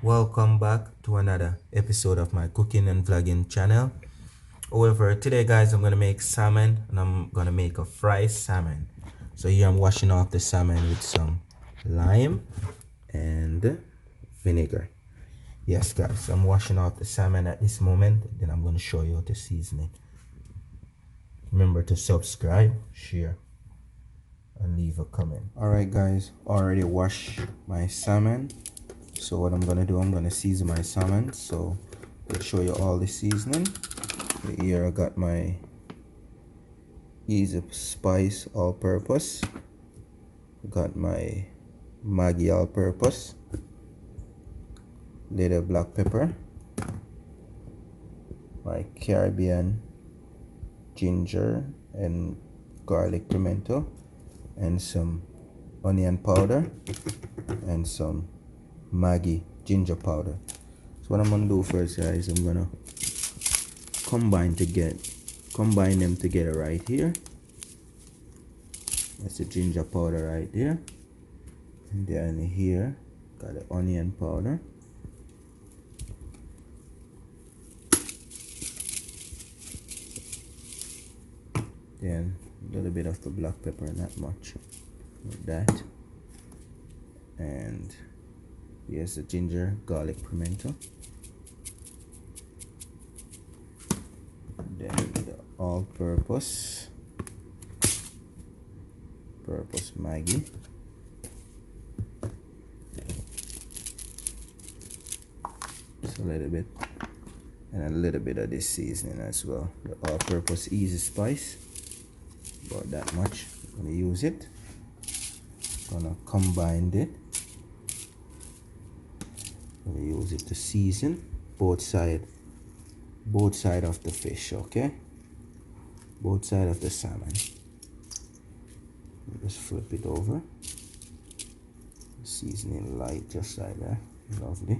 Welcome back to another episode of my cooking and vlogging channel. However, today guys I'm gonna make salmon and I'm gonna make a fried salmon. So here I'm washing off the salmon with some lime and vinegar. Yes guys, so I'm washing off the salmon at this moment, then I'm gonna show you how to season it. Remember to subscribe, share, and leave a comment. Alright guys, already washed my salmon. So what I'm gonna do, I'm gonna season my salmon. So I'll show you all the seasoning. Here I got my easy spice all purpose. Got my Maggi all purpose. Little black pepper. My Caribbean ginger and garlic pimento, and some onion powder and some Maggi ginger powder. So what I'm gonna do first guys, I'm gonna combine them together right here. That's the ginger powder right there, and then here got the onion powder, then a little bit of the black pepper, not much, like that, and here's the ginger garlic pimento, then the all-purpose Maggi, just a little bit, and a little bit of this seasoning as well, the all-purpose easy spice, about that much. I'm gonna use it, gonna combine it, gonna use it to season both side of the fish, okay, both side of the salmon. Just flip it over, seasoning light just like that. Lovely.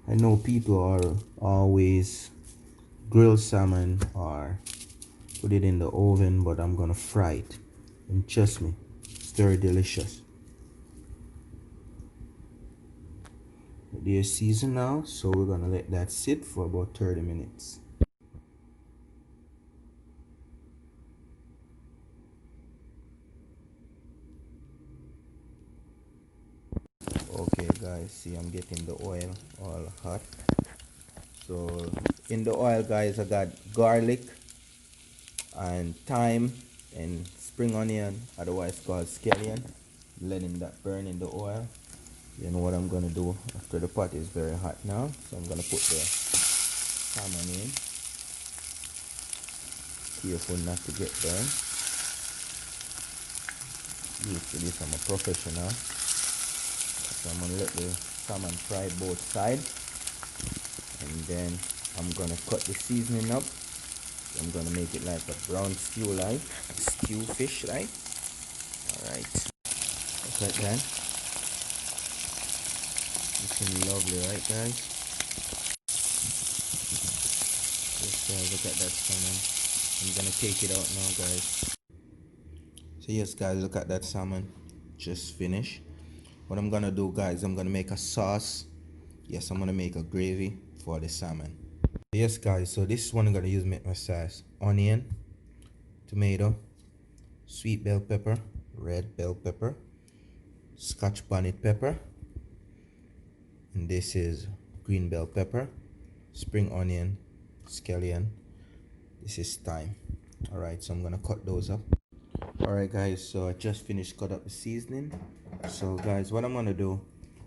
I know people are always grill salmon or put it in the oven, but I'm gonna fry it, and trust me, it's very delicious. They're seasoned now, so we're gonna let that sit for about 30 minutes. Okay guys, see I'm getting the oil all hot. So in the oil guys, I got garlic and thyme and spring onion, otherwise called scallion. Letting that burn in the oil. Then what I'm gonna do after the pot is very hot now, so I'm gonna put the salmon in. Careful not to get burned. Used to this, I'm a professional. So I'm gonna let the salmon fry both sides, and then I'm gonna cut the seasoning up. I'm gonna make it like a brown stew fish like. Alright, look at that. Looking lovely, right guys? Just look at that salmon. I'm gonna take it out now guys. So yes guys, look at that salmon. Just finished. What I'm gonna do guys, I'm gonna make a sauce. Yes, I'm gonna make a gravy for the salmon. Yes guys, so this one I'm gonna use make my sauce. Onion, tomato, sweet bell pepper, red bell pepper, scotch bonnet pepper, and this is green bell pepper, spring onion, scallion, this is thyme. Alright, so I'm gonna cut those up. Alright guys, so I just finished cut up the seasoning. So guys, what I'm gonna do,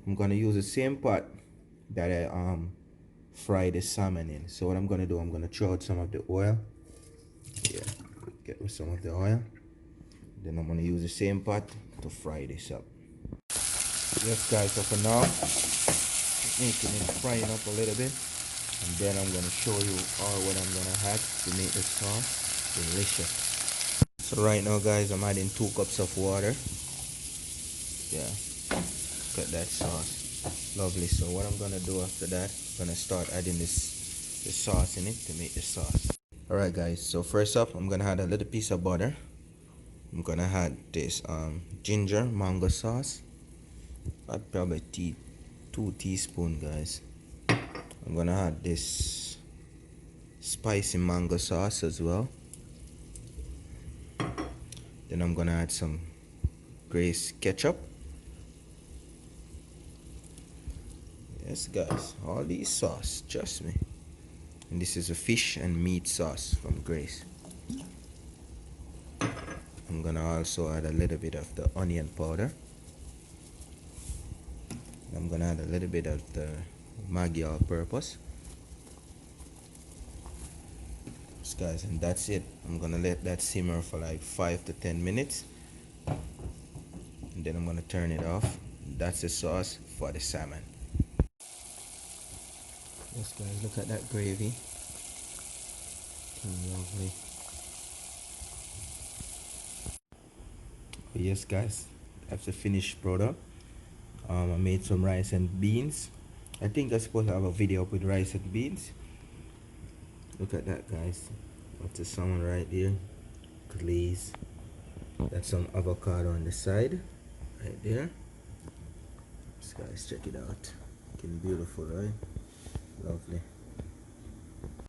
I'm gonna use the same pot that I fry the salmon in. So what I'm gonna do, I'm gonna throw out some of the oil. Yeah, get rid some of the oil. Then I'm gonna use the same pot to fry this up. Yes guys, so for now, making it frying up a little bit, and then I'm gonna show you all what I'm gonna add to make the sauce delicious. So right now guys, I'm adding 2 cups of water. Yeah, look at that sauce, lovely. So what I'm gonna do after that, I'm gonna start adding the sauce in it to make the sauce. Alright guys, so first up I'm gonna add a little piece of butter. I'm gonna add this ginger mango sauce, Add probably 2 teaspoons, guys. I'm gonna add this spicy mango sauce as well. Then I'm gonna add some Grace ketchup. Yes, guys, all these sauce, trust me. And this is a fish and meat sauce from Grace. I'm gonna also add a little bit of the onion powder. I'm gonna add a little bit of the Maggi all-purpose. Yes, guys, and that's it. I'm gonna let that simmer for like 5 to 10 minutes. And then I'm gonna turn it off. That's the sauce for the salmon. Yes, guys, look at that gravy. Lovely. But yes, guys, that's the finished product. I made some rice and beans. I think I'm supposed to have a video up with rice and beans. Look at that, guys. That's the salmon right there. Glaze. That's some avocado on the side, right there. This guys, check it out. Looking beautiful, right? Lovely.